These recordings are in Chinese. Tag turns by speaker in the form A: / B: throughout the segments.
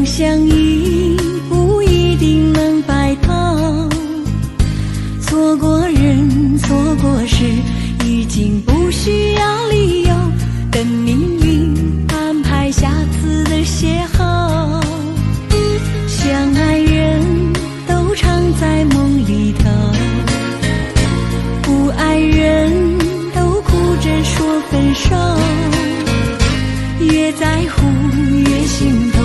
A: 相依不一定能白头，错过人错过事已经不需要理由，等命运安排下次的邂逅。相爱人都常在梦里头，不爱人都哭着说分手。越在乎越心痛，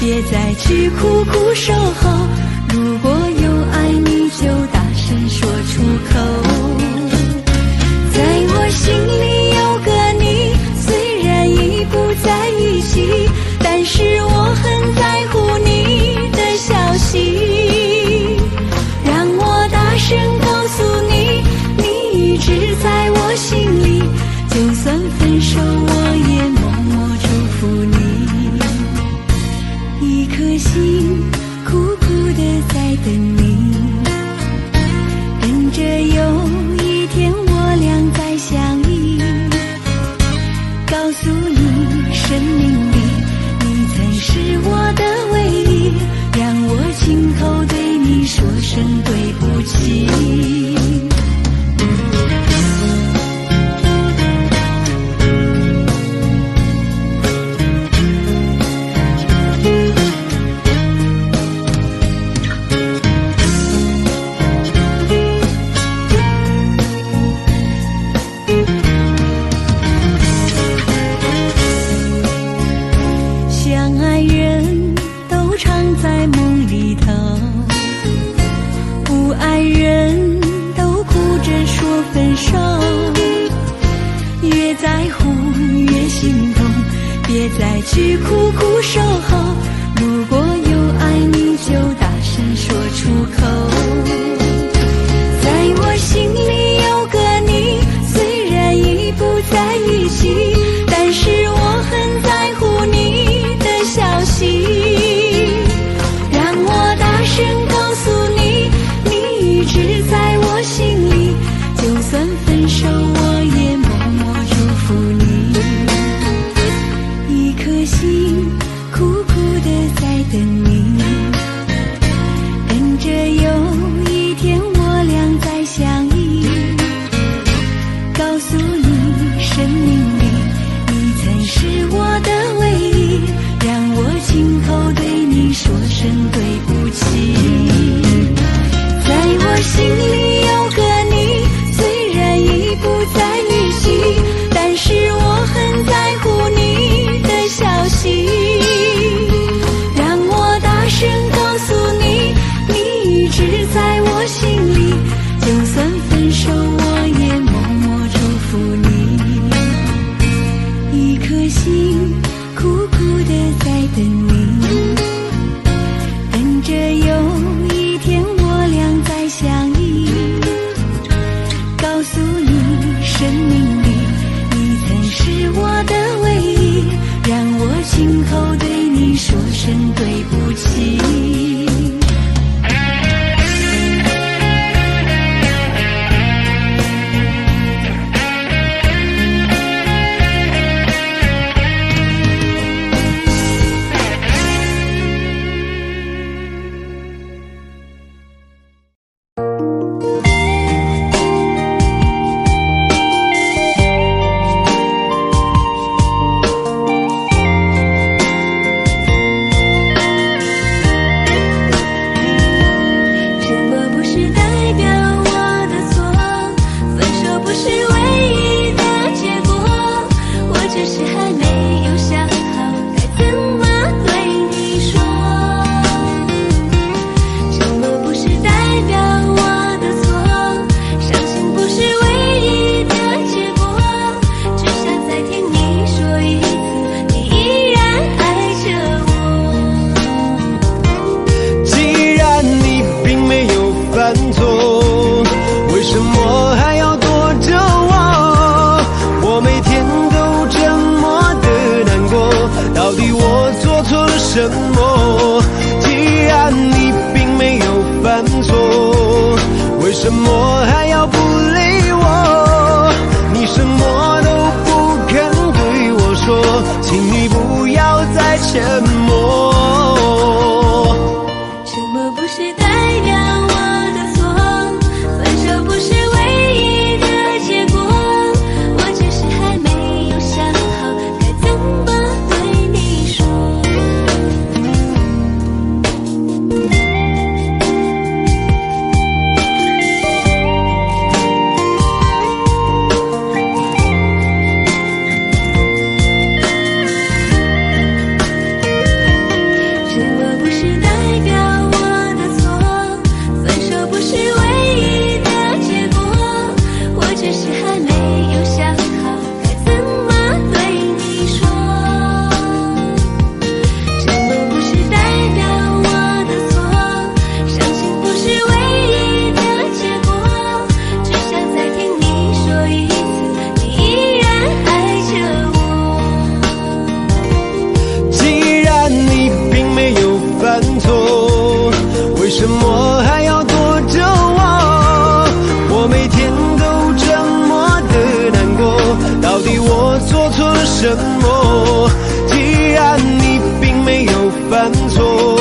A: 别再去苦苦守候，如果有爱你就大声说出口。在我心里有个你，虽然已不在一起，但是我很在乎你的消息。让我大声告诉你，你一直在我心里，就算分手我也默默祝福你。一颗心苦苦地在等你，等着有一天我俩再相依。告诉你生命里你曾是我的唯一，让我亲口对你说声对不起。相爱人都常在梦里头，不爱人都哭着说分手。越在乎越心痛，别再去苦苦守候，如果有爱你就大声说出口。在我心里有个你，虽然已不在一起，但是我很在乎你的消息。让我大声告诉你，你一直在我心里，就算分手我也默默祝福你。一颗心苦苦地在等你，等着有一天我俩再相依。告诉你生命里你曾是我的唯一，让我亲口对你说声对不起。在我心里有个你，虽然已不在一起，但是我很在乎你的消息。让我大声告诉你，你一直在我心里，就算分手我也默默祝福你。一颗心苦苦地在等你，等着有一天我俩再相依。告诉你生命里你曾是我的唯一，让我亲口对你说声对不起。
B: 什么？既然你并没有犯错，为什么还要不理我？你什么都不肯对我说，请你不要再沉默。犯错？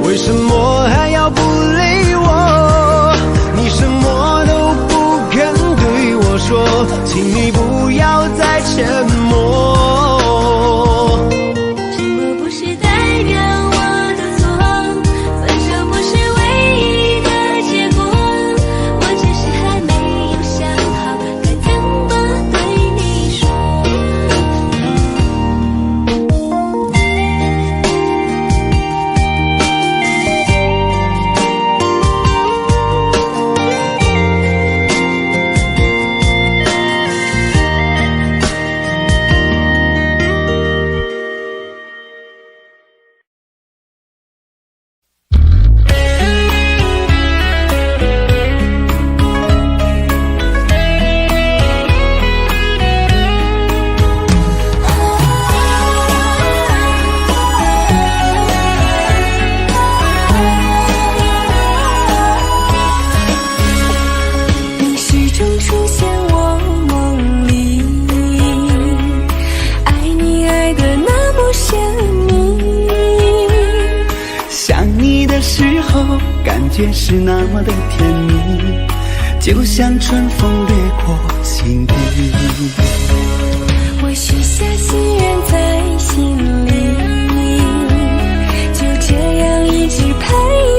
B: 为什么还要不理我？你什么都不肯对我说，请你不要再沉默。
C: 觉是那么的甜蜜，就像春风掠过心底。
A: 我许下心愿在心里，就这样一直陪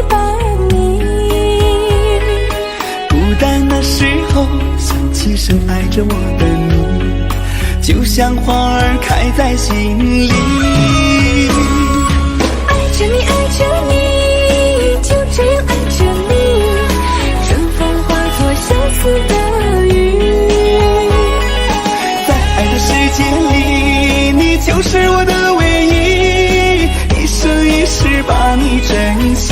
A: 伴你。
C: 孤单的时候想起深爱着我的你，就像花儿开在心里。
A: 爱着你，爱着你，就这样爱着你，春风化作相思的雨。
C: 在爱的世界里，你就是我的唯一，一生一世把你珍惜。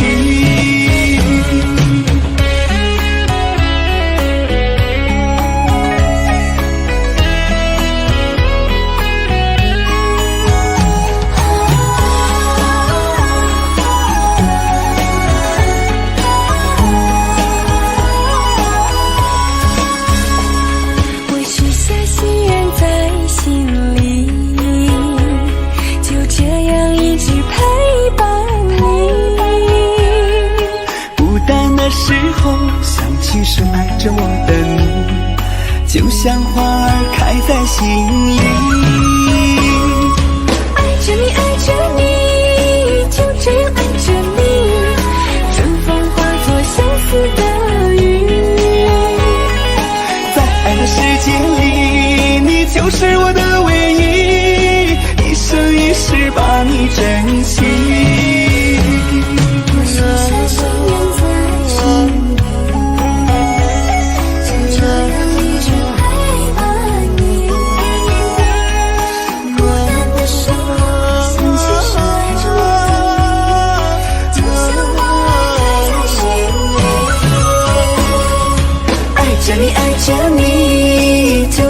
C: 时候想起深爱着我的你，就像花儿开在心里。
A: 爱着你，爱着你，就这样爱着你，春风化作相思的雨。
C: 在爱的世界里，你就是我的唯一，一生一世把你珍惜。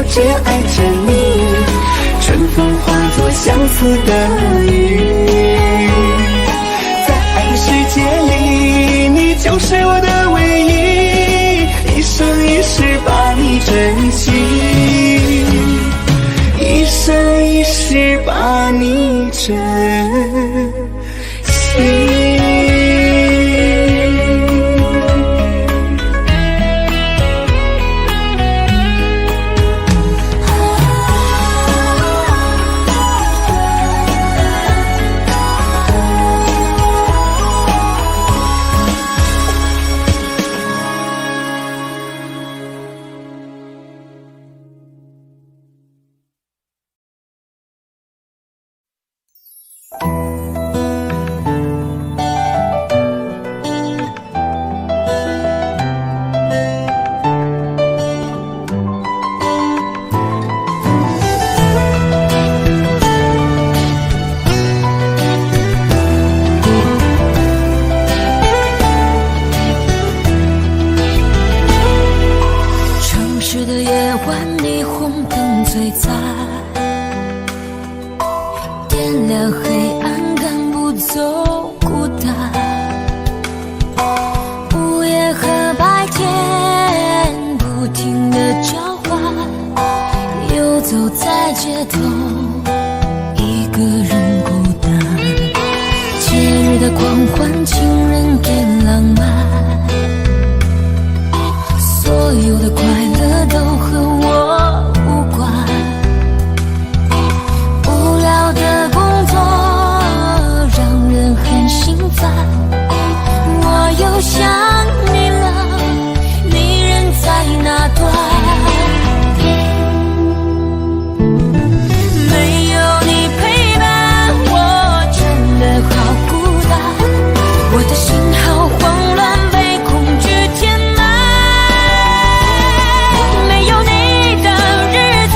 C: 这样爱着你，春风化作相思的雨。在爱的世界里，你就是我的唯一，一生一世把你珍惜，一生一世把你珍惜。
A: 走在街头，一个人孤单，就的狂欢，情人给浪漫，所有的快乐都和我无关。无聊的工作让人很心烦，我又想你了，你人在哪端？我的心好慌乱，被恐惧填满。没有你的日子，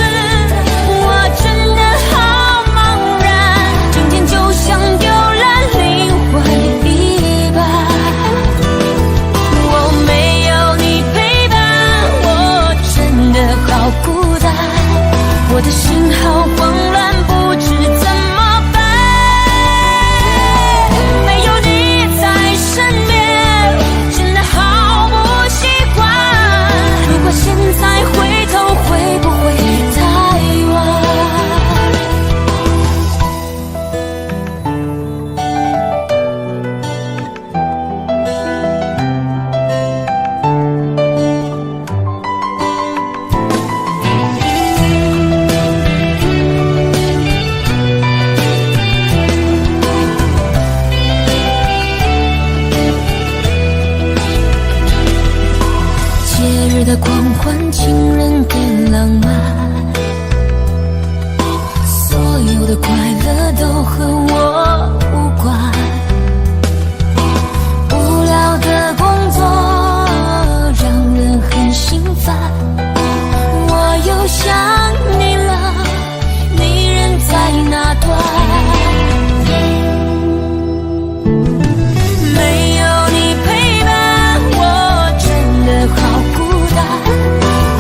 A: 我真的好茫然，整天就像丢了灵魂一般。我没有你陪伴，我真的好孤单。我的心好慌乱，不知怎么办。现在回头会不会太晚？节日的狂欢，情人给浪漫，所有的快乐都和我无关。无聊的工作让人很心烦，我又想你了，你人在哪端？没有你陪伴，我真的好孤单。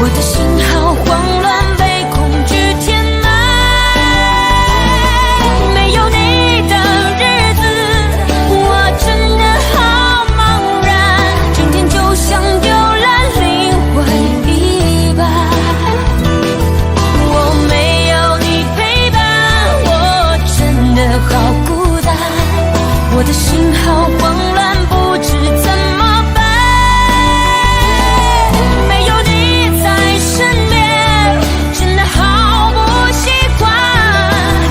A: 我的心好慌乱，被恐惧填满。没有你的日子，我真的好茫然，整天就像丢了灵魂一般。我没有你陪伴，我真的好孤单。我的心好慌乱，不知怎么办。没有你在身边，真的好不习惯。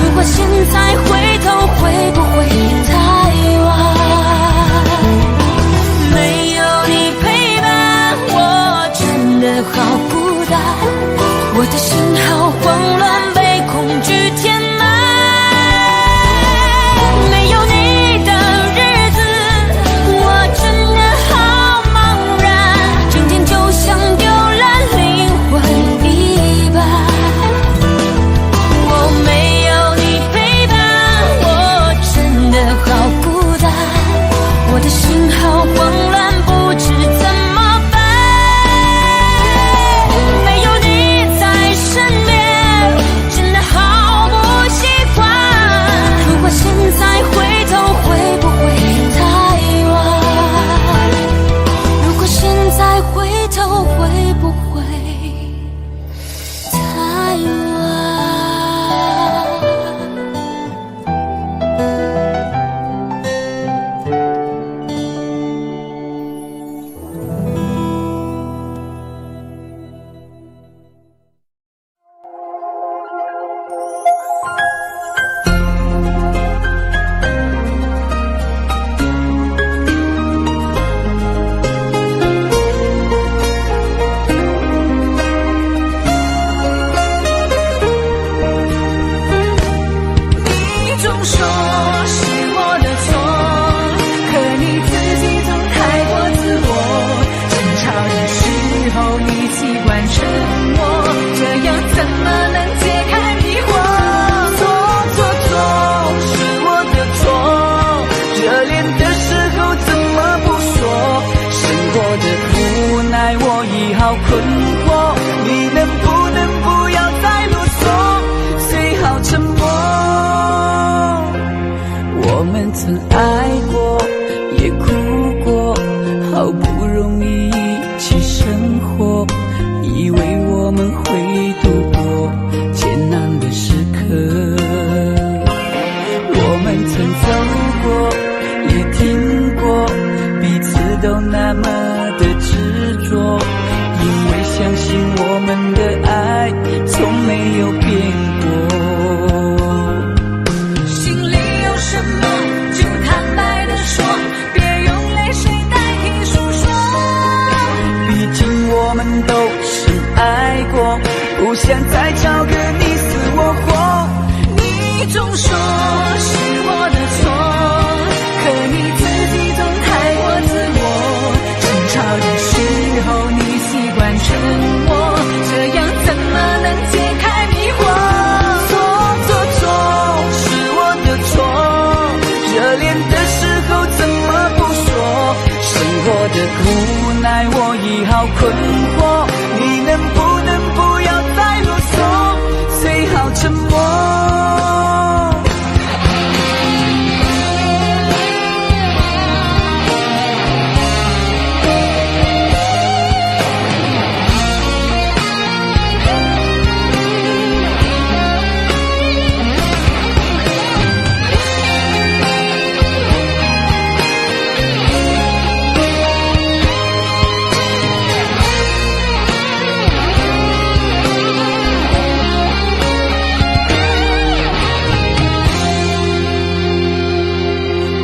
A: 如果现在回头会不会太晚？没有你陪伴，我真的好孤单。我的心好慌乱，被恐惧填满。没有你的日子，我真的好茫然，整天就像丢了灵魂一般。我没有你陪伴，我真的好孤单。我的心好慌乱，不知怎么办。没有你在身边，真的好不习惯。如果现在回头会不会太晚？如果现在回头会不会太晚？
D: 你总说是我的错，可你自己总太过自我。争吵的时候你习惯沉默，这样怎么能解开迷惑？错，是我的错。热恋的时候怎么不说？生活的无奈我已好困惑，你能不能不要再啰嗦？最好沉默。我们曾爱过，也哭过，好不容易一起生活，以为我们会度过艰难的时刻。我们曾走过，也那么的执着，因为相信我们的爱从没有变过。
A: 心里有什么就坦白地说，别用泪水代替诉说。
D: 毕竟我们都深爱过，不想再找个你死我活。
A: 你总说是我的错，可你自己总太过自我。争吵的时候你习惯沉默，这样怎么能解开迷惑？
D: 错是我的错，热恋的时候怎么不说？生活的无奈我已好困惑，你能不要再啰嗦，最好沉默。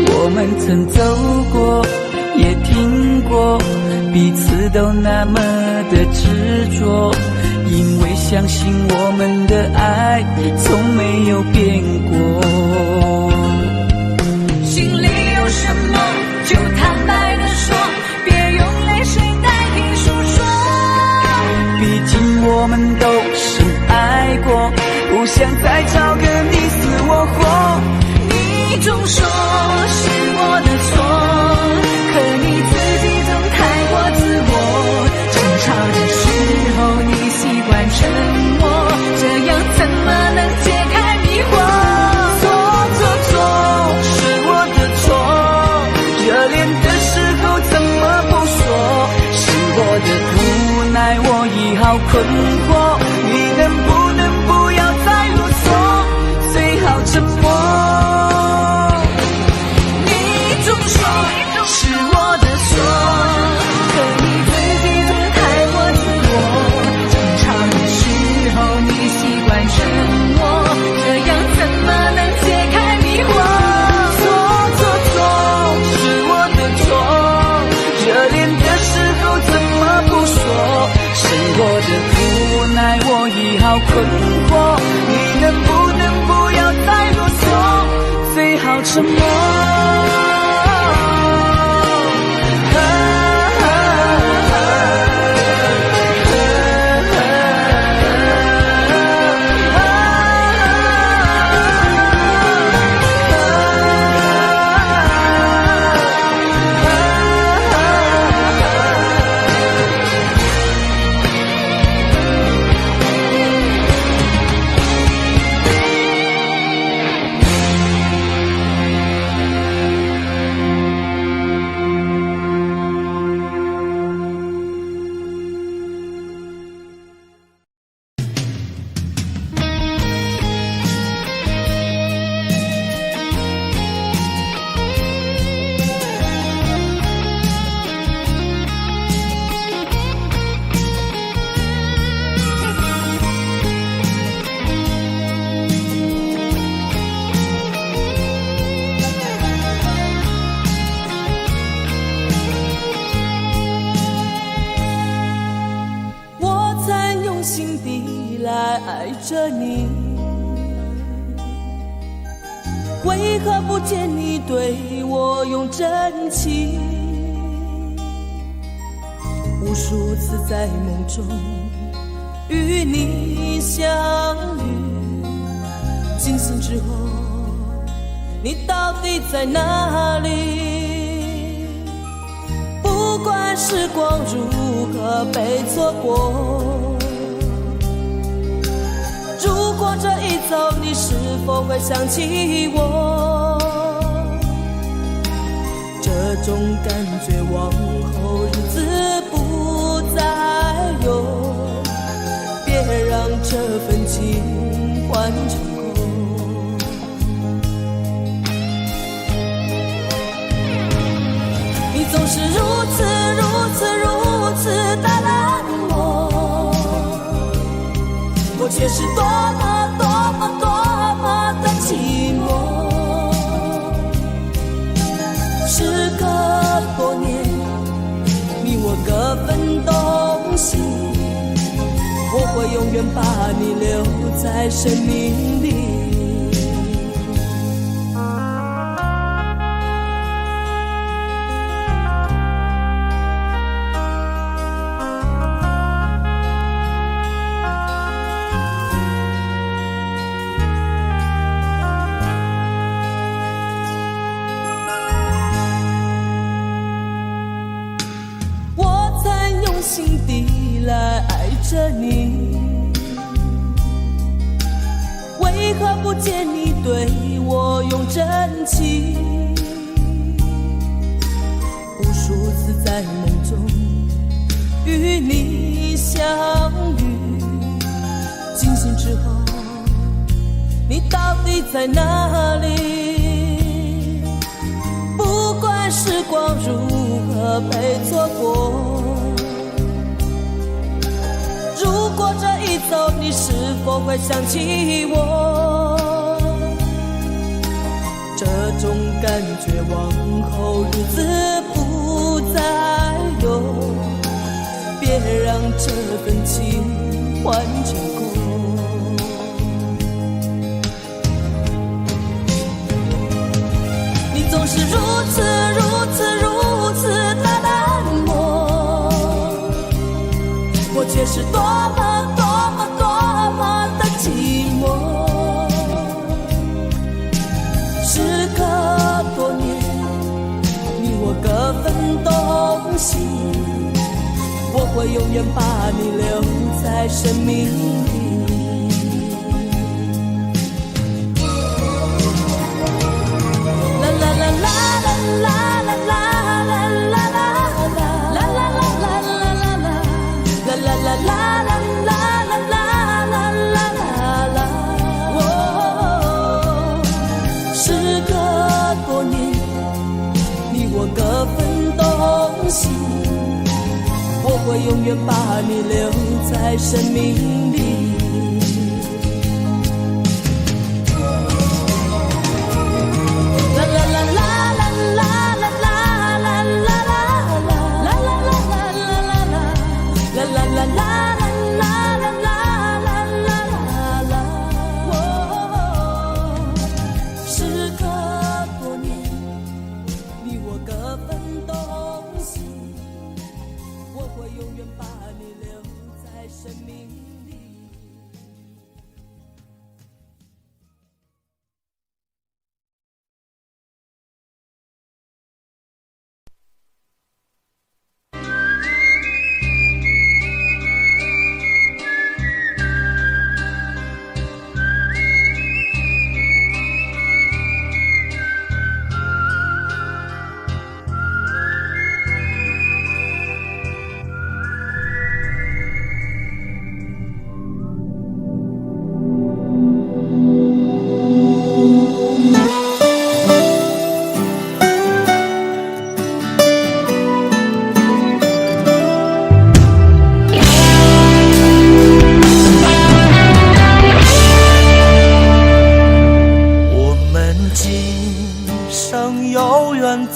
D: 我们曾走过，也听过，彼此都那么的执着，因为相信我们的爱从没有变过。
A: 心里有什么就坦白地说，别用泪水代替诉说。
D: 毕竟我们都深爱过，不想再找个你死我活。
A: 你总说是我的错，可你自己总太过自我。争吵的时候你习惯沉默，这样怎么能解开迷惑？
D: 错是我的错，热恋的时候怎么不说？生活的无奈我已好困惑，你能不要再啰嗦，最好沉默。
A: 是我的错，可你自己总太过自我。争吵的时候你习惯沉默，这样怎么能解开迷惑？
D: 错是我的错，热恋的时候怎么不说？生活的无奈我已好困惑，你能不要再啰嗦，最好沉默。
E: 爱着你，为何不见你对我用真情？无数次在梦中与你相遇，惊醒之后，你到底在哪里？不管时光如何被错过，如果这一走，你是否会想起我？这种感觉往后日子不再有，别让这份情换成空。你总是如此却是多么多么多么的寂寞。时隔多年，你我各分东西，我会永远把你留在生命里。心底来爱着你，为何不见你对我用真情？无数次在梦中与你相遇，惊醒之后，你到底在哪里？不管时光如何被错过，如果这一走，你是否会想起我？这种感觉往后日子不再有，别让这份情换结果。你总是如此如此如此的冷漠，我却是多么多么多么的寂寞。时隔多年，你我各分东西，我会永远把你留在生命里。啦啦啦啦啦啦啦啦啦啦啦啦啦啦啦啦啦啦啦。各分东西，我会永远把你留在生命里。啦啦啦啦啦啦啦啦啦啦啦啦啦啦啦啦啦啦。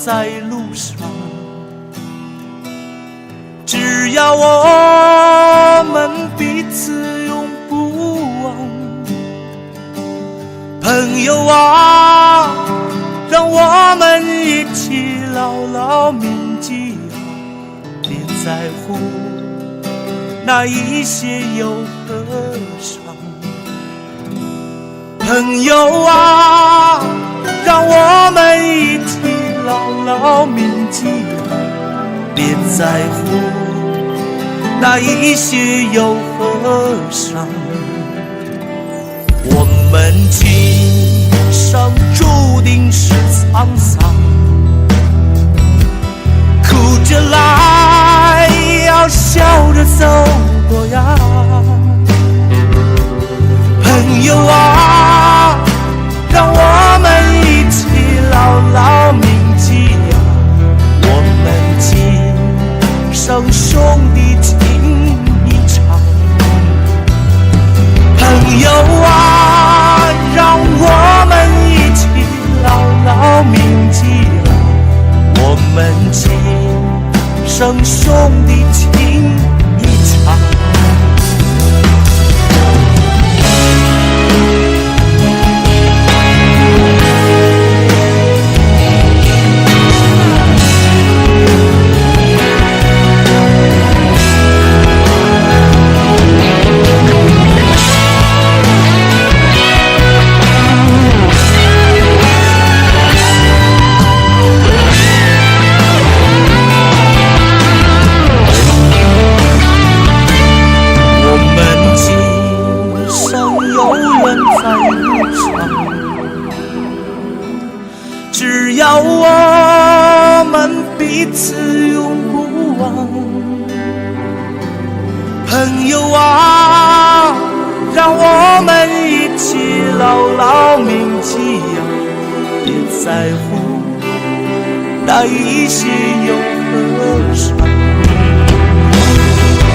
C: 在路上，只要我们彼此永不忘。朋友啊，让我们一起牢牢铭记啊，别在乎那一些又何伤。朋友啊，让我们一起牢牢铭记，别在乎那一些又何伤。我们今生注定是沧桑，哭着来，要笑着走过呀。朋友啊，让我们一起牢牢铭记呀，我们今生兄弟情一场。朋生兄弟情一场。只要我们彼此永不忘，朋友啊，让我们一起牢牢铭记呀，别在乎那一些又何伤。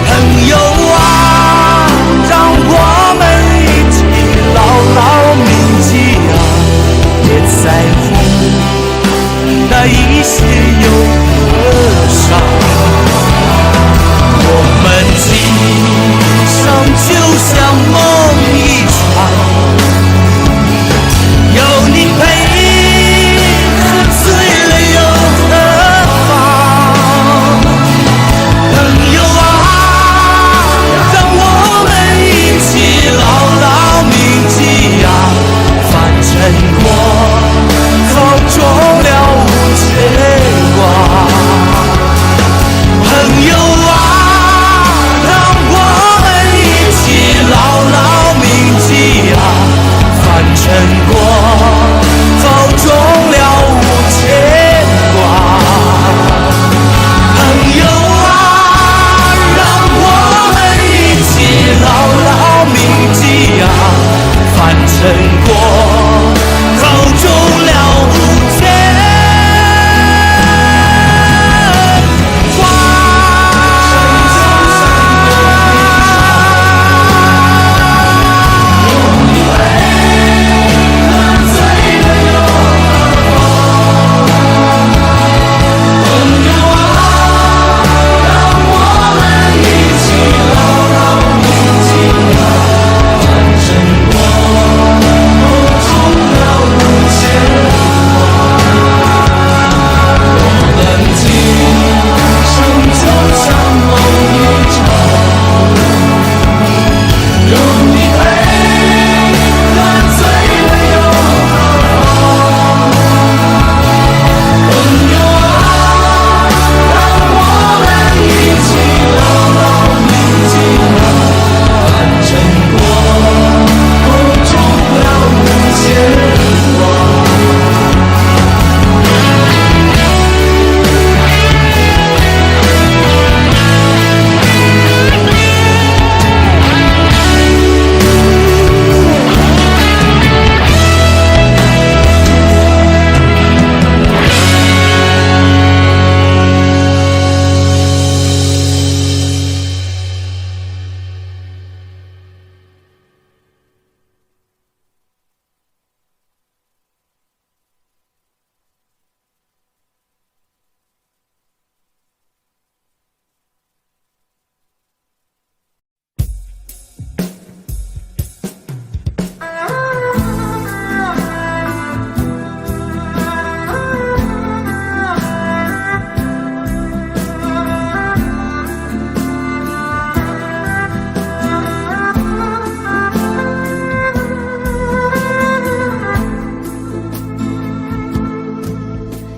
C: 朋友啊，让我们一起牢牢铭记呀，别在乎那一些又何伤。我们今生就像梦一场，有你陪，喝醉了又何妨？朋友啊，让我们一起牢牢铭记呀，凡尘过口中了无牵挂。朋友啊，让我们一起牢牢铭记呀，凡尘过口中了无牵挂。朋友啊，让我们一起牢牢铭记呀，凡尘过口中了无牵挂。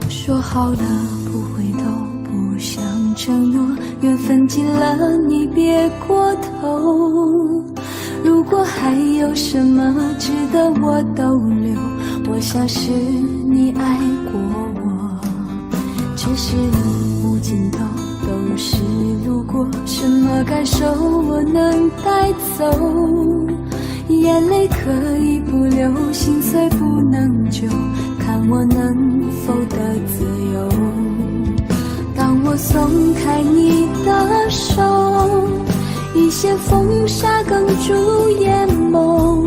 A: 说好了不回头，不想承诺，缘分尽了你别过头。如果还有什么值得我逗留，我想是你爱过我。这是路无尽头，都是路过，什么感受我能带走？眼泪可以不流，心碎不能救，看我能否得自由。当我松开你的手，一线风沙哽住眼眸，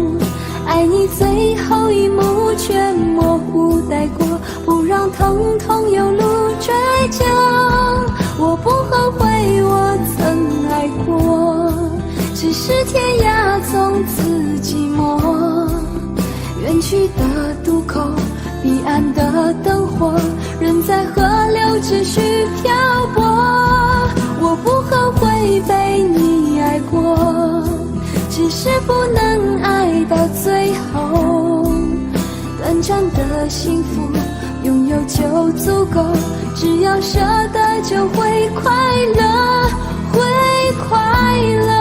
A: 爱你最后一幕却模糊带过，不让疼痛有路追究。我不会就足够，只要舍得就会快乐，会快乐。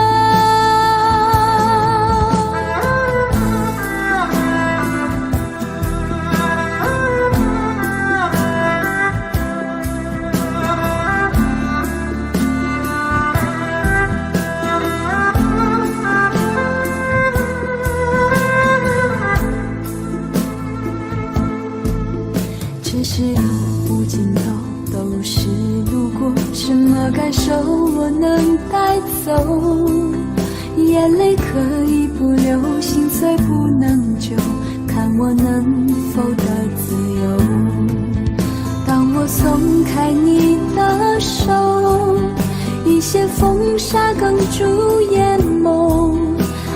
A: 这是路无尽头，都是路过，什么感受我能带走？眼泪可以不流，心碎不能救，看我能否得自由。当我松开你的手，一些风沙哽住眼眸，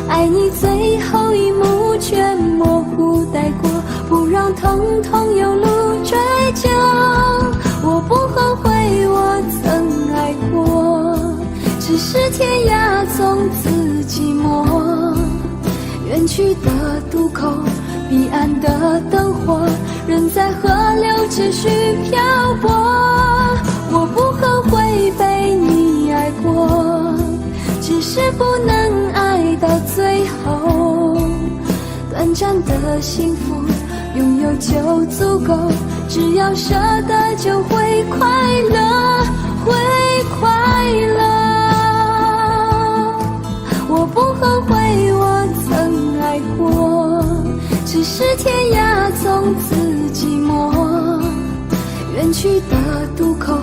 A: 爱你最后一幕却模糊带过，不让疼痛有路追究。我不后悔我曾爱过，只是天涯从此寂寞。远去的渡口，彼岸的灯火，人在河流持续漂泊。我不后悔被你爱过，只是不能爱到最后。短暂的幸福拥有就足够，只要舍得就会快乐，会快乐。我不后悔我曾爱过，只是天涯从此寂寞。远去的渡口，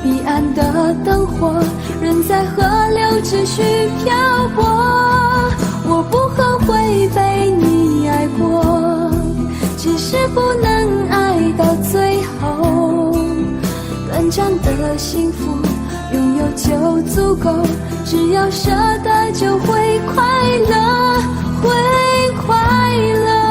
A: 彼岸的灯火，人在河流持续漂泊。我不后悔被你爱过，只是不能爱到最后。短暂的幸福拥有就足够，只要舍得就会快乐，会快乐。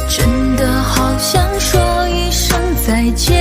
A: 真的好想说一声再见，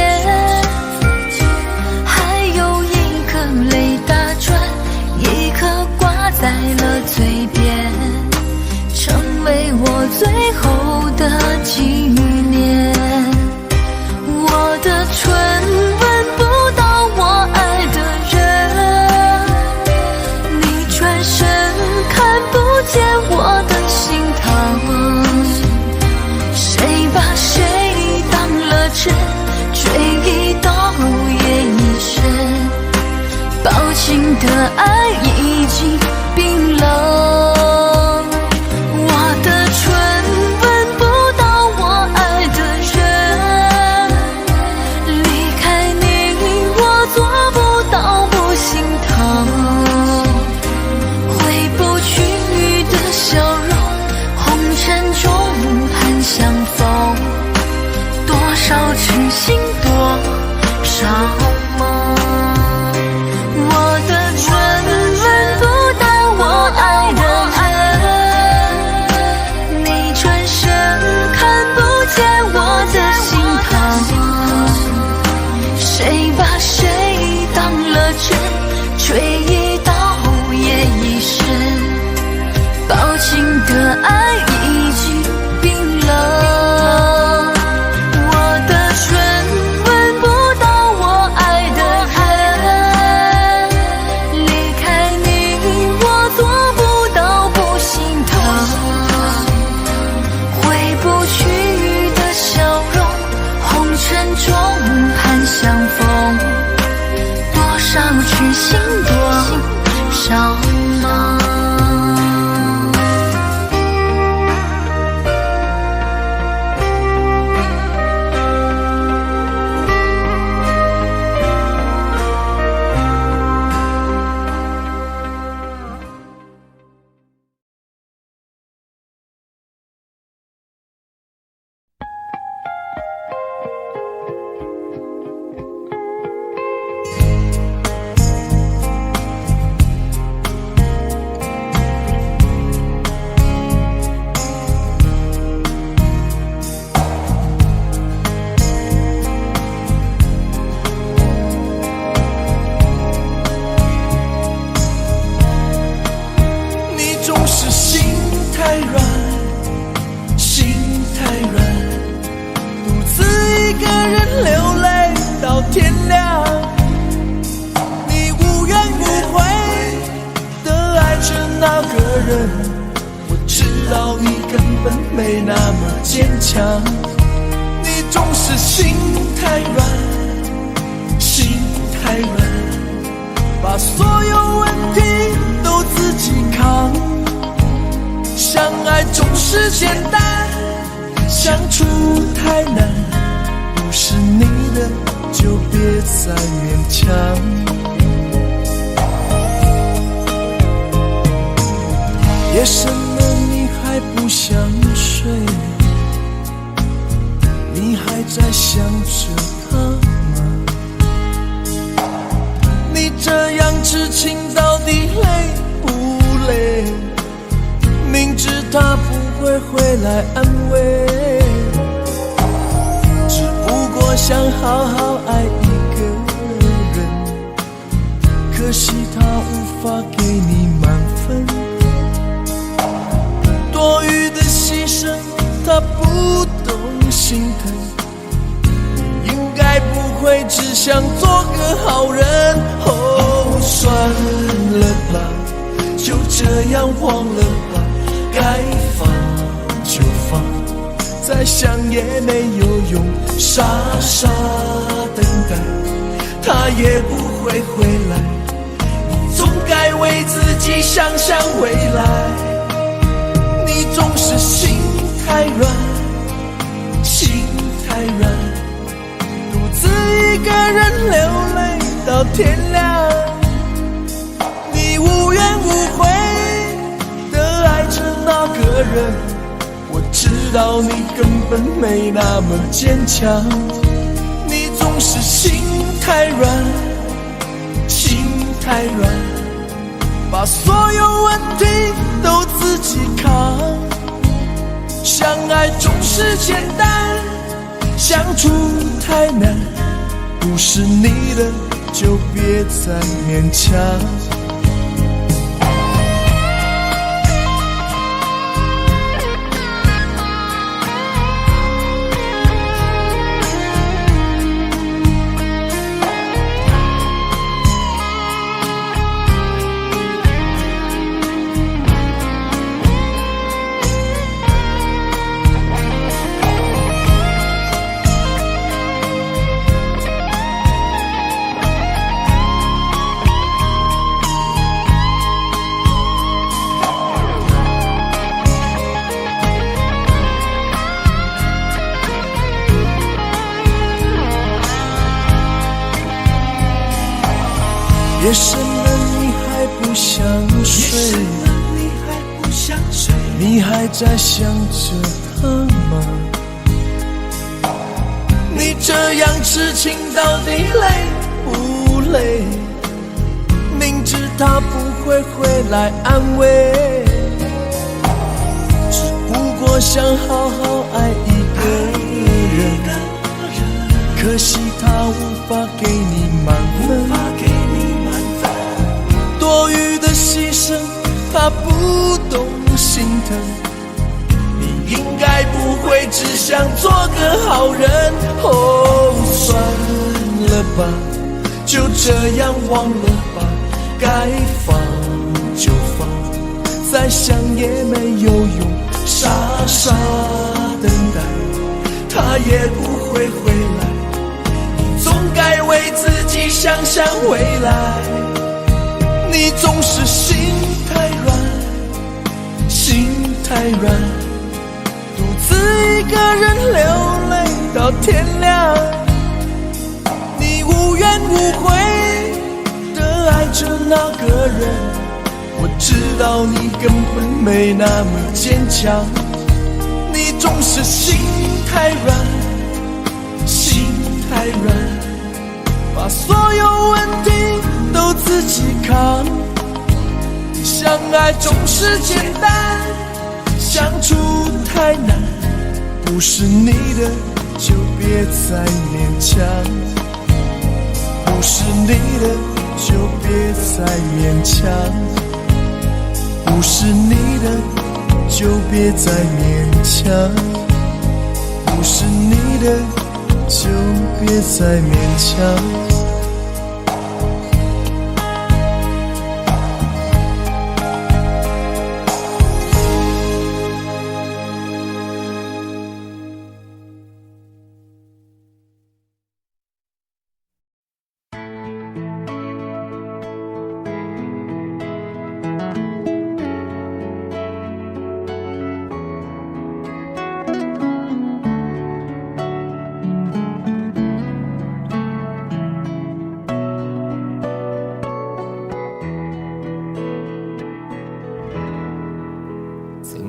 A: 的爱已经冰冷，我的唇吻不到我爱的人，离开你我做不到不心疼，回不去的笑容，红尘中盼相逢，多少痴心多少梦，我的唇吻不到我爱的人，你转身看不见我的心疼，谁把谁当了真，追一刀也一生，抱紧的爱已经冰冷，我的唇吻不到我爱的人，离开你我做不到不心疼，回不去的笑容，红尘中盼相逢，多少痴心多少梦。
F: 你总是心太软，心太软，独自一个人流泪到天亮。你无怨无悔的爱着那个人，我知道你根本没那么坚强。你总是心太软，心太软，把所有问题都自己扛。相爱总是简单，相处太难，不是你的就别再勉强。夜深了你还不想睡，你还在想着他吗？你这样痴情到底累不累？明知他不会回来安慰，只不过想好好爱一个人，可惜他无法给你满分，多余的牺牲他不懂心疼，应该不会只想做个好人。哦，算了吧，就这样忘了吧，该放就放，再想也没有用，傻傻等待，他也不会回来，你总该为自己想想未来。你总是心太软，心太软，独自一个人流泪到天亮。你无怨无悔的爱着那个人，我知道你根本没那么坚强。你总是心太软，心太软，把所有问题都自己扛。相爱总是简单，相处太难，不是你的就别再勉强。夜深了你还不想睡，你还在想着他吗？你这样痴情到底累不累？明知他不会回来安慰，只不过想好好爱一个人，可惜他无法给你满分，多余的牺牲他不懂心疼，你应该不会只想做个好人。哦，算了吧，就这样忘了吧，该放就放，再想也没有用，傻傻等待他也不会回来，你总该为自己想想未来。你总是心太软，心太软，独自一个人流泪到天亮，你无怨无悔地爱着那个人，我知道你根本没那么坚强，你总是心太软，心太软，把所有问题都自己扛，相爱总是简单，相处太难，不是你的就别再勉强，不是你的就别再勉强，不是你的就别再勉强，不是你的就别再勉强。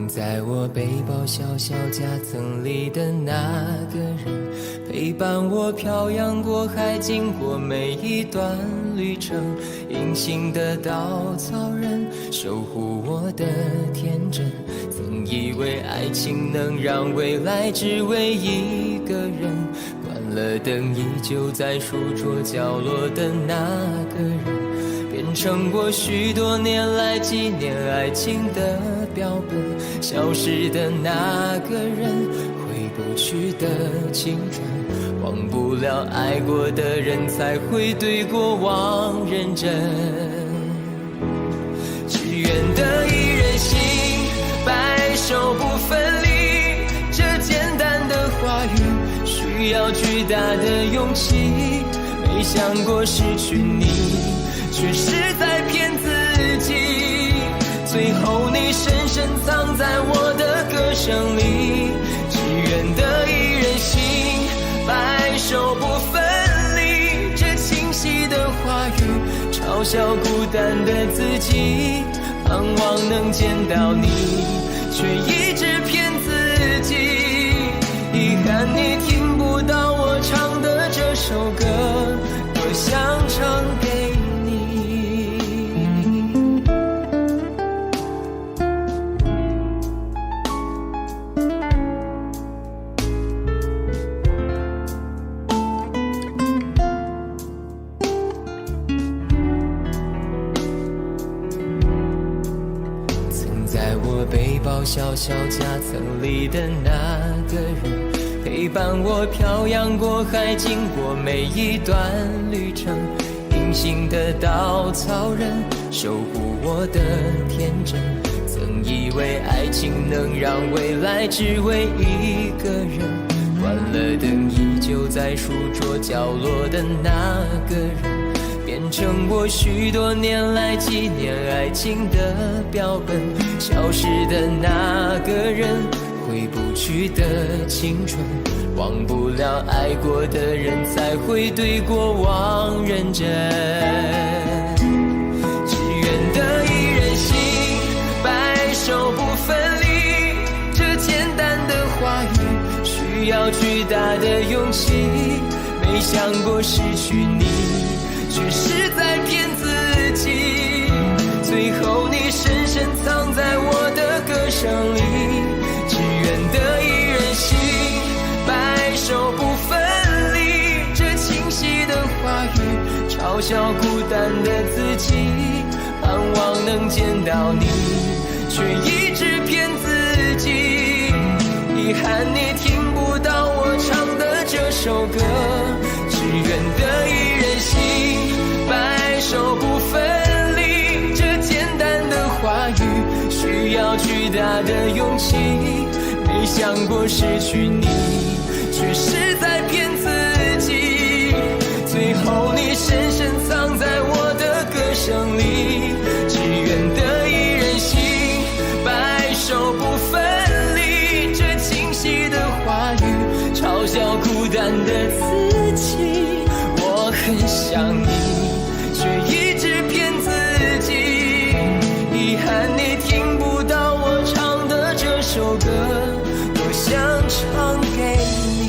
G: 在我背包小小夹层里的那个人，陪伴我漂洋过海，经过每一段旅程，隐形的稻草人，守护我的天真。曾以为爱情能让未来只为一个人，关了灯依旧在书桌角落的那个人，变成我许多年来纪念爱情的标本。消失的那个人，回不去的青春，忘不了爱过的人，才会对过往认真。只愿得一人心，白首不分离，这简单的话语需要巨大的勇气。没想过失去你，却是在骗自己，最后你深深藏在我的歌声里。只愿得一人心，白首不分离，这清晰的话语嘲笑孤单的自己，盼望能见到你，却一直骗自己。遗憾你听不到我唱的这首歌，多想唱给你。背包小小夹层里的那个人，陪伴我漂洋过海，经过每一段旅程。隐形的稻草人，守护我的天真。曾以为爱情能让未来只为一个人，关了灯依旧在书桌角落的那个人，变成我许多年来纪念爱情的标本。消失的那个人，回不去的青春，忘不了爱过的人，才会对过往认真。大的勇气，没想过失去你，却是在骗自己。最后你深深藏在我的歌声里，只愿得一人心，白首不分离。这清晰的话语嘲笑孤单的自己，盼望能见到你，却一直骗自己。遗憾你听不到我唱的这首歌，只愿得一人心，白首不分离。这简单的话语需要巨大的勇气，没想过失去你，却是在骗自己。最后你深深藏在我的歌声里，只愿得一人心，白首不分离。这清晰的话语嘲笑孤单的自己，我很想你，却一直骗自己。遗憾你听不到我唱的这首歌，多想唱给你。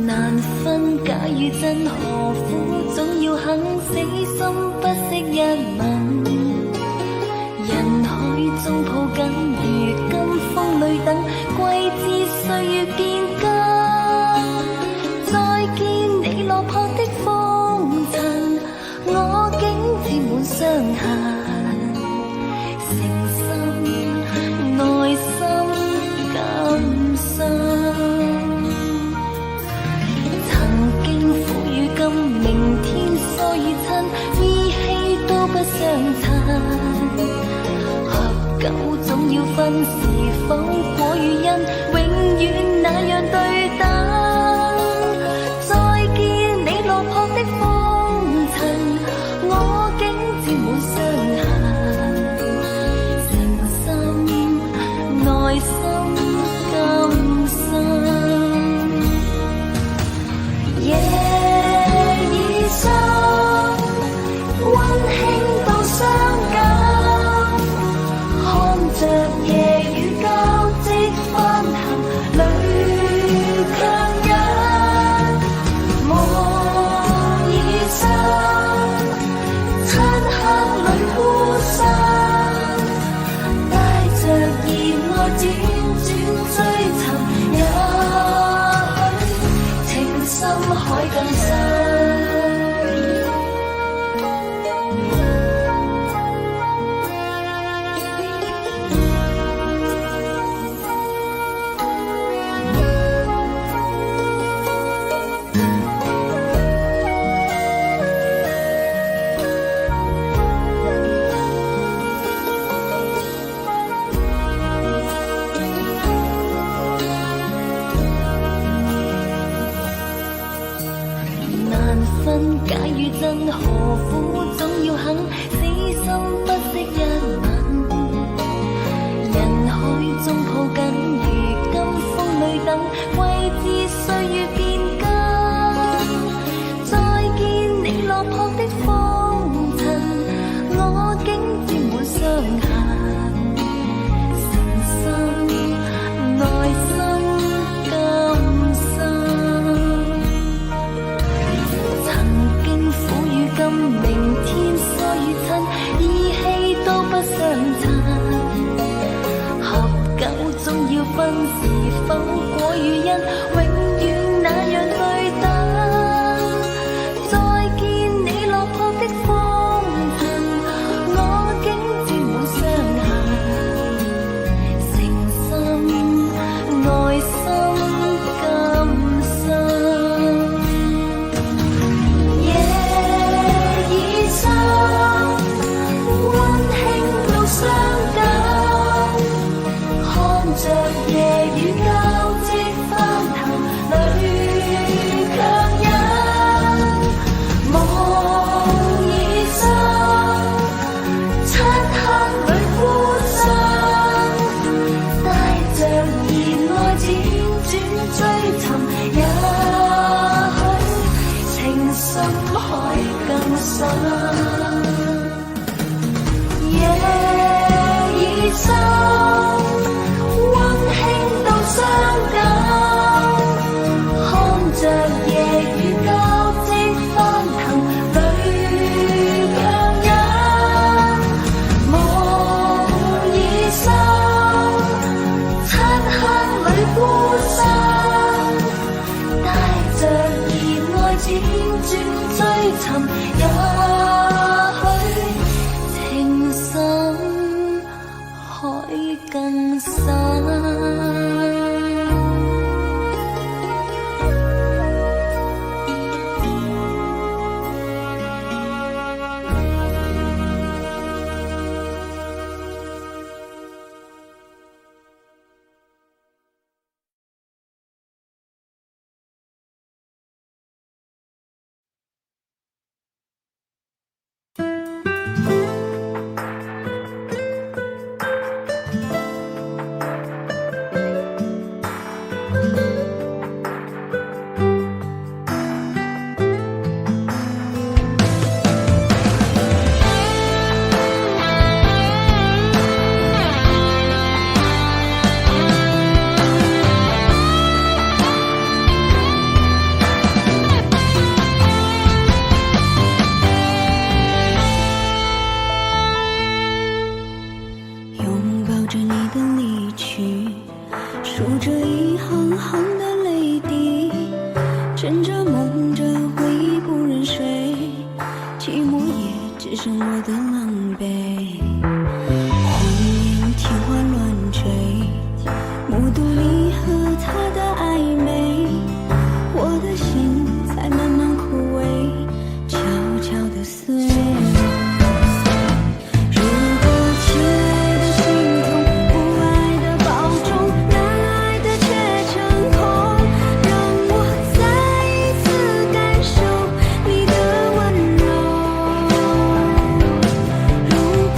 A: 難分假與真，何苦總要肯死心不惜一吻？人海中抱緊，如今風裏等，季節歲月變更。再見你落魄的風塵，我竟沾滿傷痕。誠心內心感傷。明天疏與親，依稀都不相襯。合久總要分，是否果與因，永遠那樣對等。再見你落魄的風塵，我竟沾滿傷痕。誠心內心感傷。溫馨到傷感，看着夜雨交織翻騰，淚強忍。無意心，漆黑裏孤身，帶着熱愛輾轉追尋，也許情深海更深。假與真，何苦總要肯死心不惜一吻？人海中抱緊，如今風裏等，季節歲月變更。再見你落魄的風塵，我竟沾滿傷痕。誠心內心感傷。今明天疏與親，依稀都不相襯。合久總要分，是否果與因？更深。夜已深，温馨到傷感，看着夜雨交織翻騰，淚強忍。夢已深，漆黑裏孤身，帶着熱愛輾轉追尋，也許情深海更深。如果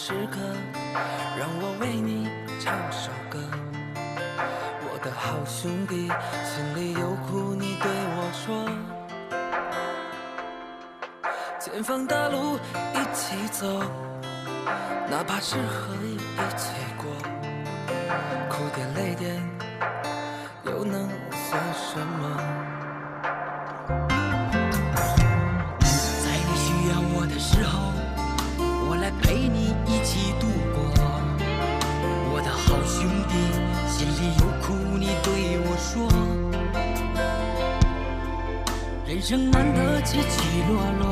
D: 时刻，让我为你唱首歌。我的好兄弟，心里有苦你对我说。前方大路一起走，哪怕是河一起过，哭点泪点又能算什么？在你需要我的时候，我来陪你一起度过。我的好兄弟，心里有苦你对我说。人生难得起起落落，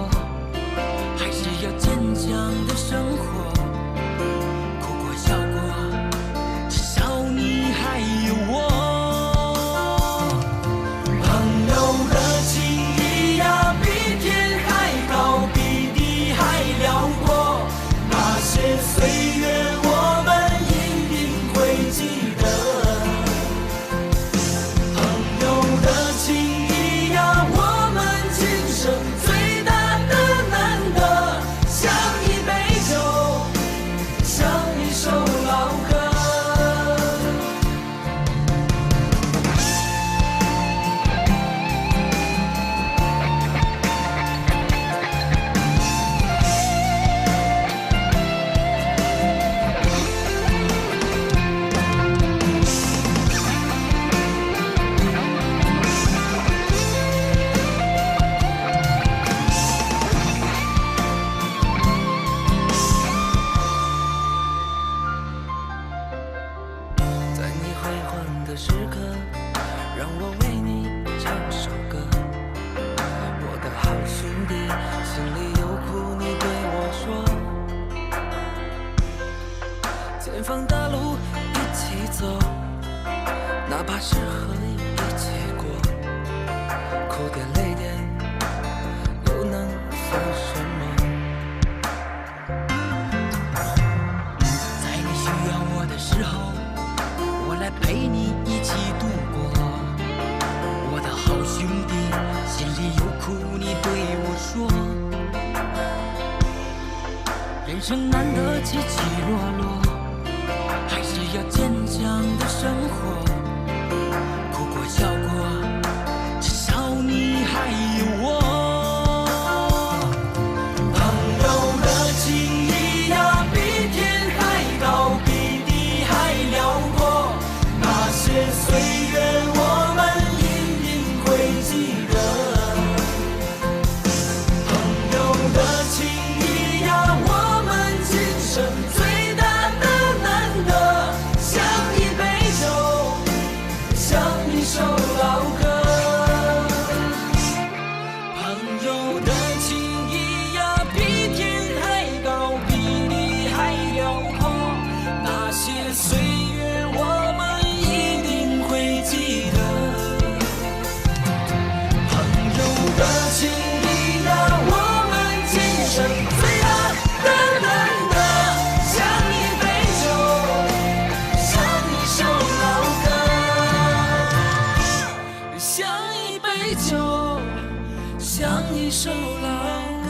D: 还是要坚强的生活。哭过笑过，至少你还有我。朋友的情谊呀，比天还高，比地还辽阔。那些岁月我们一定会记得。朋友的情谊呀，我们今生最大的难得，像一杯酒，像一首老歌。在你辉煌的时刻，让我为你唱首歌。我的好兄弟，心里有苦你对我说。前方大路一起走，哪怕是河一起过，哭点泪点又能算什么？在你需要我的时候，我来陪你一起度过。我的好兄弟，心里有苦你对我说。人生难得起起落落，还是要坚强的生活。哭过笑过，至少你还有我。朋友的情谊呀，比天还高，比地还辽阔。那些岁月我们一定会记得。朋友的情谊呀，我们今生最大的难得，像一杯酒，像一首老歌。朋友的情谊呀，比天还高，比地还辽阔。那些岁月我们一定会记得。朋友的情谊呀，我们今生最大的难得，像一杯酒，像一首老歌。像一杯酒，像一首老歌。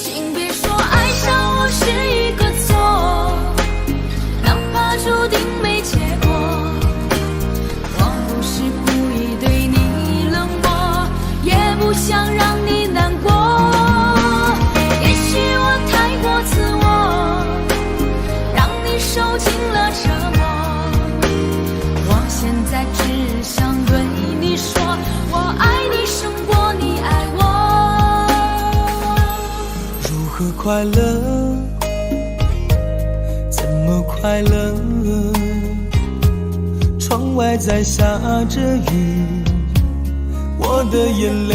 A: 请别说爱上我是一个错，哪怕注定没结果。我不是故意对你冷漠，也不想让你难过。也许我太过自我，让你受尽了折磨。我现在只想对你说，我爱你胜过你爱我。
F: 如何快乐？怎么快乐？窗外在下着雨，我的眼泪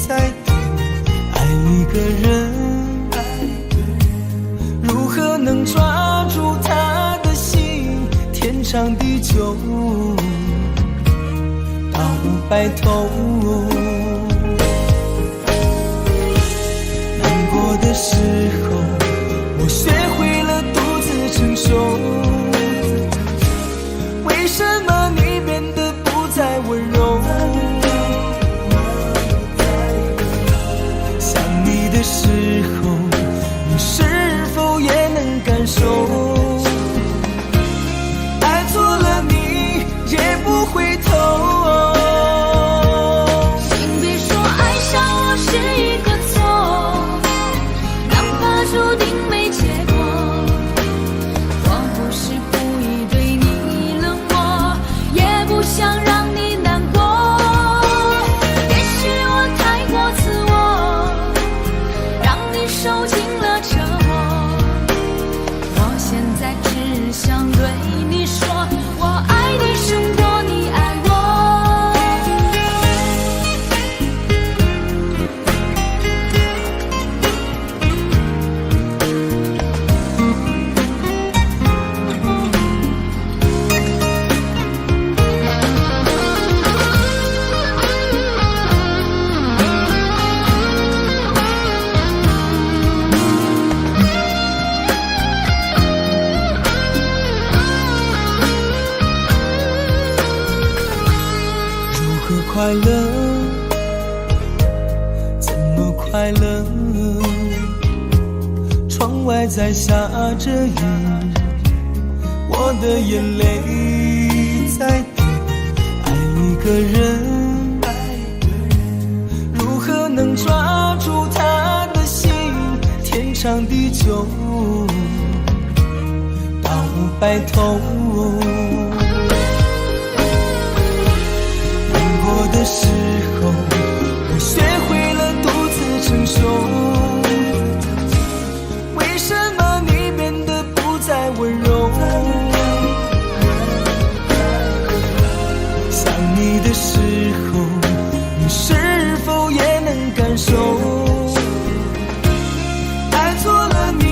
F: 在滴，爱一个人，如何能抓住他的心？天长地久，到白头。难过的时候，我学会了独自承受。为什么你变得不再温柔？想你的时候，你是否也能感受？爱错了你也不回头。
A: 请别说爱上我是一个错，哪怕注定没结果。我不是故意对你冷漠，也不想让你难过。也许我太过自我，让你受尽了折磨。我现在只想对你说，我爱你胜过你爱我。
F: 快乐，怎么快乐？窗外在下着雨，我的眼泪在滴。爱一个人，如何能抓住他的心？天长地久，到白头。过的时候，我学会了独自承受。为什么你变得不再温柔？想你的时候，你是否也能感受？爱错了你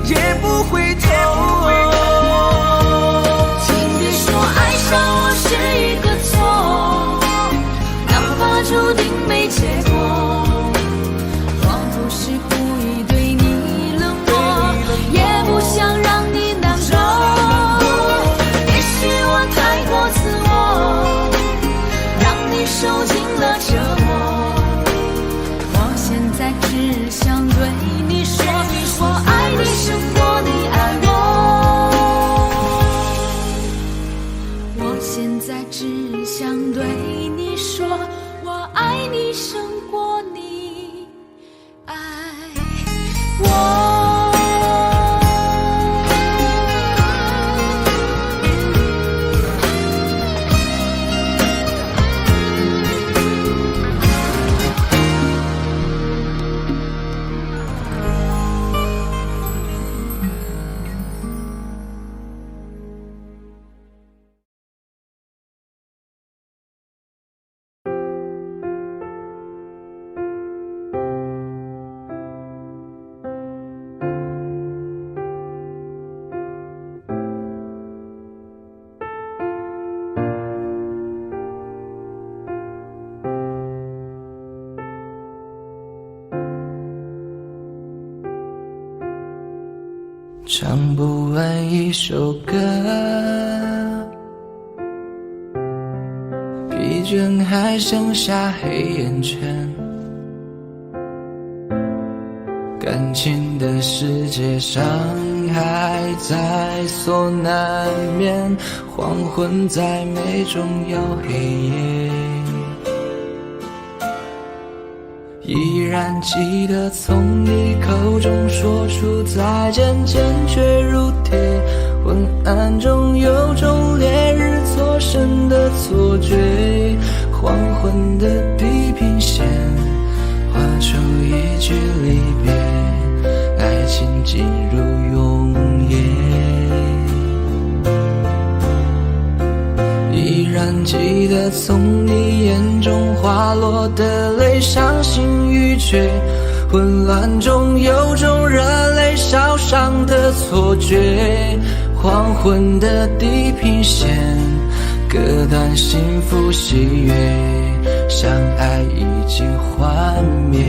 F: 也不回头。
A: 请别说爱上我是一个错，注定没结果。我不是故意对你冷漠，也不想让你难过。也许我太过自我，让你受尽了折磨。我现在只想对你说，我爱你胜过你爱我。我现在只想对你说，我爱你胜过你爱我。
G: 唱不完一首歌，疲倦还剩下黑眼圈。感情的世界上还在所难免，黄昏再美终有黑夜。依然记得从你口中说出再见，坚决如铁。昏暗中有种烈日灼身的错觉，黄昏的地平线画出一句离别，爱情进入永夜。依然
D: 记得从你眼中滑落的泪，伤心欲绝，混乱中有种热泪烧伤的错觉。黄昏的地平线，割断幸福喜悦，相爱已经幻灭。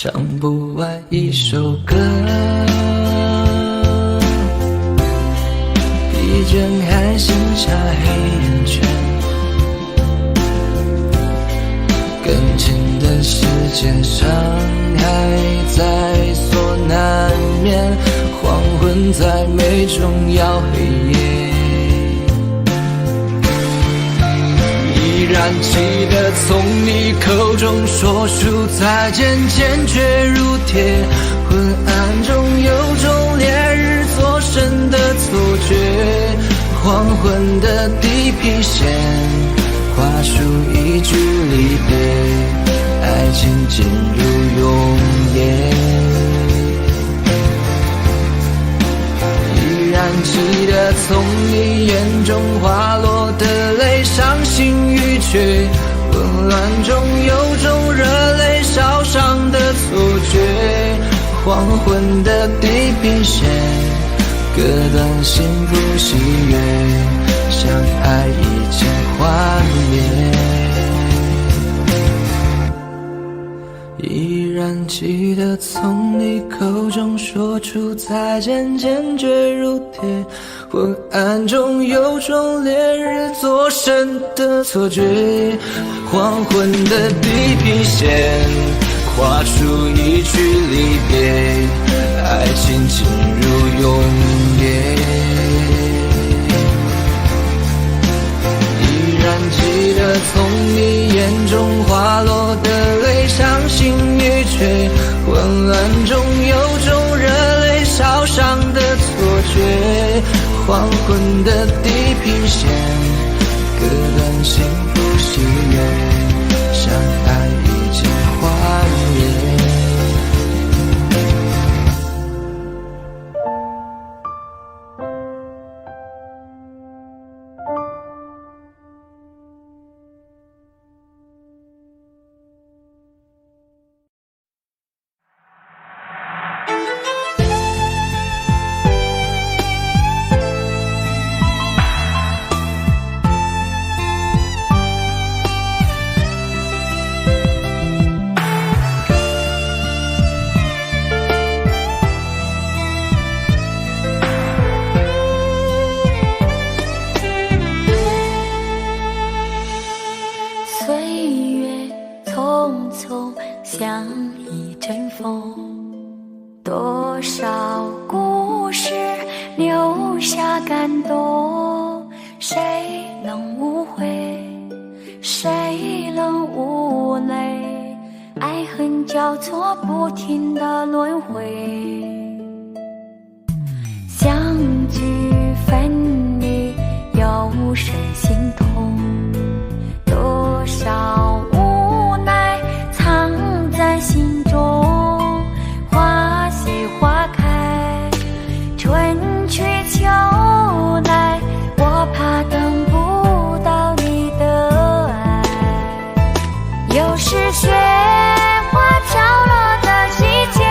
D: 唱不完一首歌，疲倦看星下黑眼圈，更近的时间，伤害在所难免，黄昏在美中要黑夜。依然记得从你口中说出再见，坚决如铁，昏暗中有种烈日灼身的错觉。黄昏的地平线，画出一句离别，爱情进入永夜。依然记得从你眼中滑落的泪，伤心欲绝，混乱中有种热泪烧伤的错觉。黄昏的地平线，割断幸福喜悦，相爱已经幻灭。依然记得从你口中说出再见，坚决如铁，昏暗中有种烈日灼身的错觉。黄昏的地平线，画出一句离别，爱情进入永夜。依然记得从你眼中滑落的泪，伤心欲绝，混乱中有种热泪烧伤的错觉。黄昏的地平线，割断幸福喜悦，相爱已经幻灭。
A: 像一阵风，多少故事留下感动，谁能无悔，谁能无泪，爱恨交错不停的轮回，相聚分离有谁心痛，多少无奈藏在心中，花谢花开，春去秋来，我怕等不到你的爱。又是雪花飘落的季节，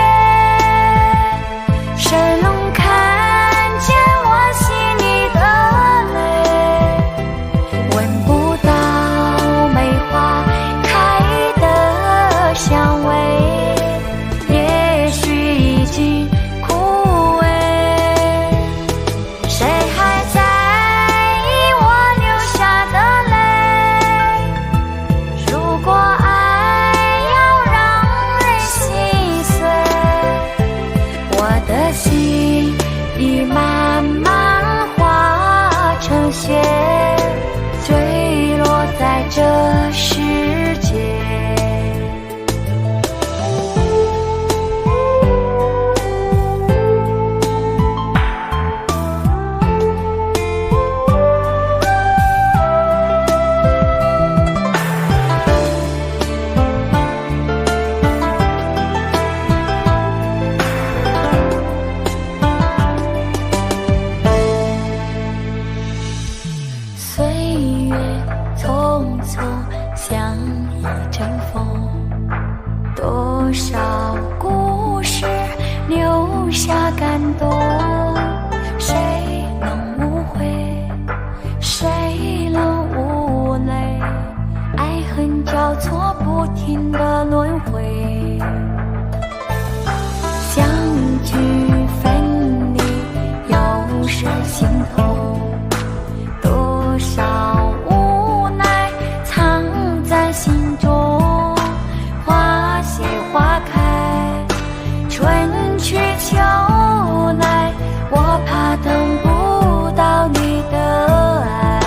A: 深心头，多少无奈藏在心中。花谢花开，春去秋来，我怕等不到你的爱。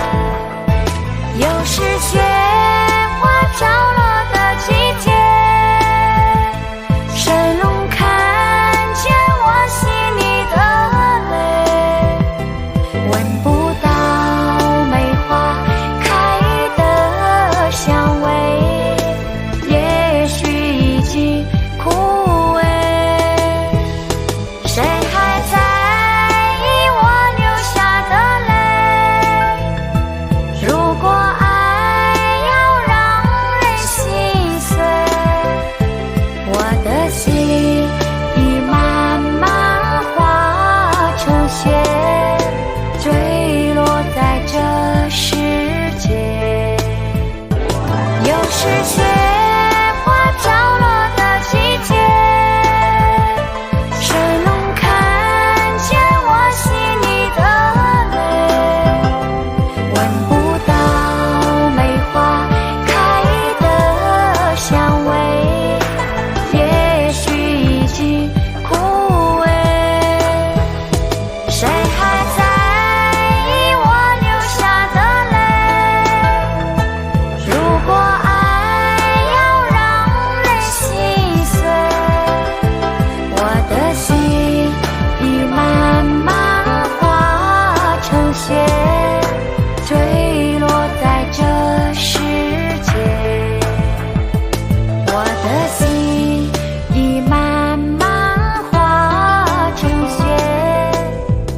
A: 又是雪花着落的季节，神龙看见我细腻的泪，闻不到梅花开的香味，也许已经枯萎。谁还在意我流下的泪？如果爱要让人心碎，我的心已慢慢化成雪，坠落在这世界。又是雪花着落的季节，神龙看见我细腻的泪，闻不到梅花开的香味，也许已经枯萎。谁还在意我流下的泪？如果爱要让人心碎，我的心已慢慢化成雪，坠落在这世界。我的心已慢慢化成雪，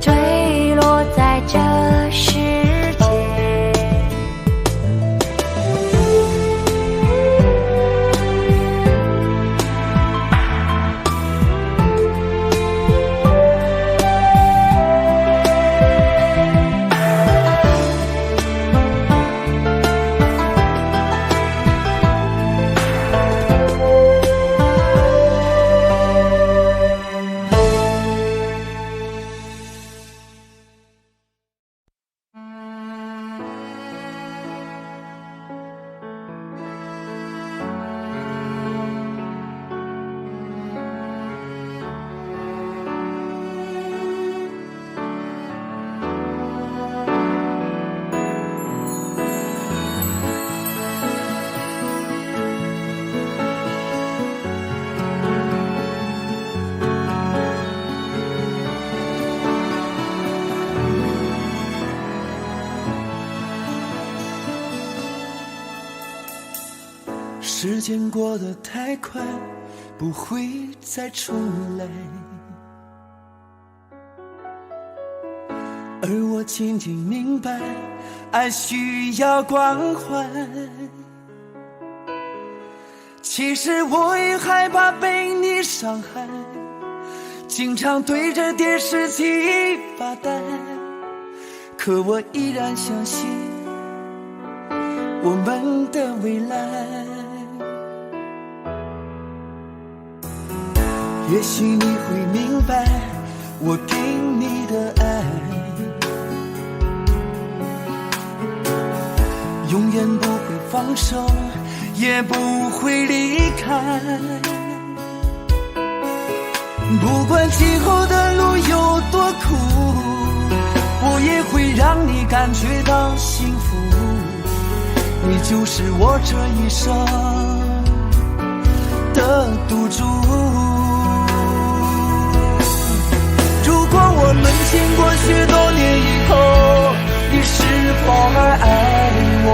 A: 坠落在这世界。
F: 时间过得太快，不会再出来，而我渐渐明白，爱需要关怀。其实我也害怕被你伤害，经常对着电视机发呆，可我依然相信我们的未来。也许你会明白我给你的爱，永远不会放手，也不会离开。不管今后的路有多苦，我也会让你感觉到幸福。你就是我这一生的赌注。如果我们经过许多年以后，你是否还爱我？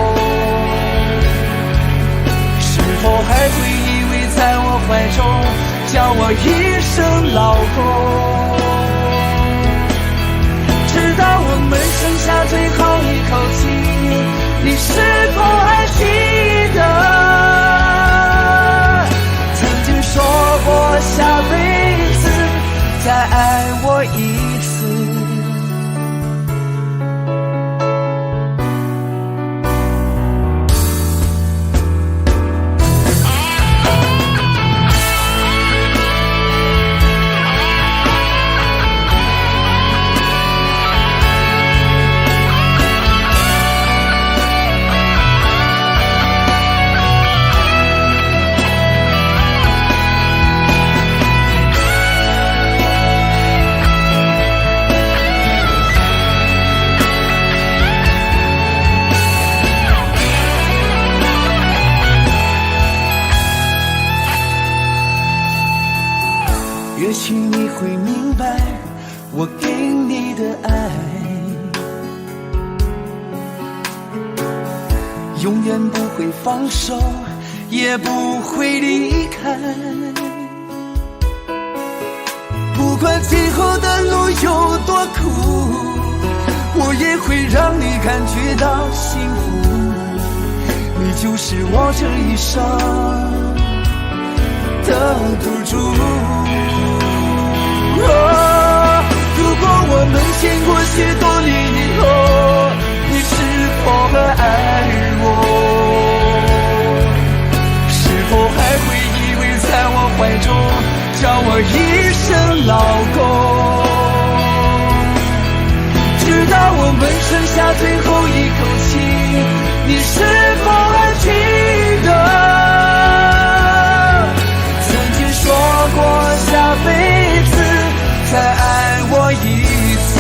F: 是否还会依偎在我怀中，叫我一声老公？直到我们剩下最后一口气，你是否还记得曾经说过下辈子再爱我一次？永远不会放手，也不会离开。不管今后的路有多苦，我也会让你感觉到幸福。你就是我这一生的赌注。如果我们经过许多年以后，你是否还爱我？是否还会依偎在我怀中，叫我一声老公？直到我们剩下最后一口气，你是否还记得曾经说过下辈子再爱我一次？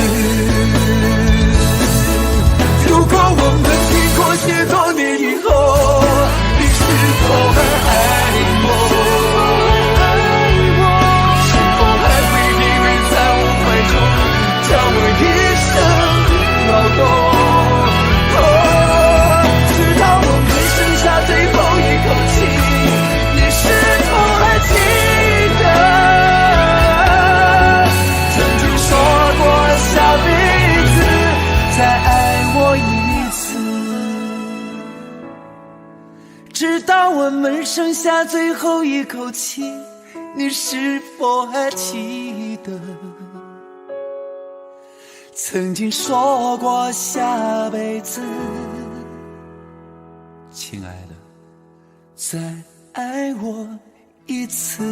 F: 如果我们经过许多年以后，你是否还爱我？是否还会依偎在我怀中，叫我一声老公？直到我们剩下最后一口气，你是否还记得曾经说过下辈子再爱我一次？直到我们剩下最后一口气，你是否还记得曾经说过下辈子，亲爱的，再爱我一次？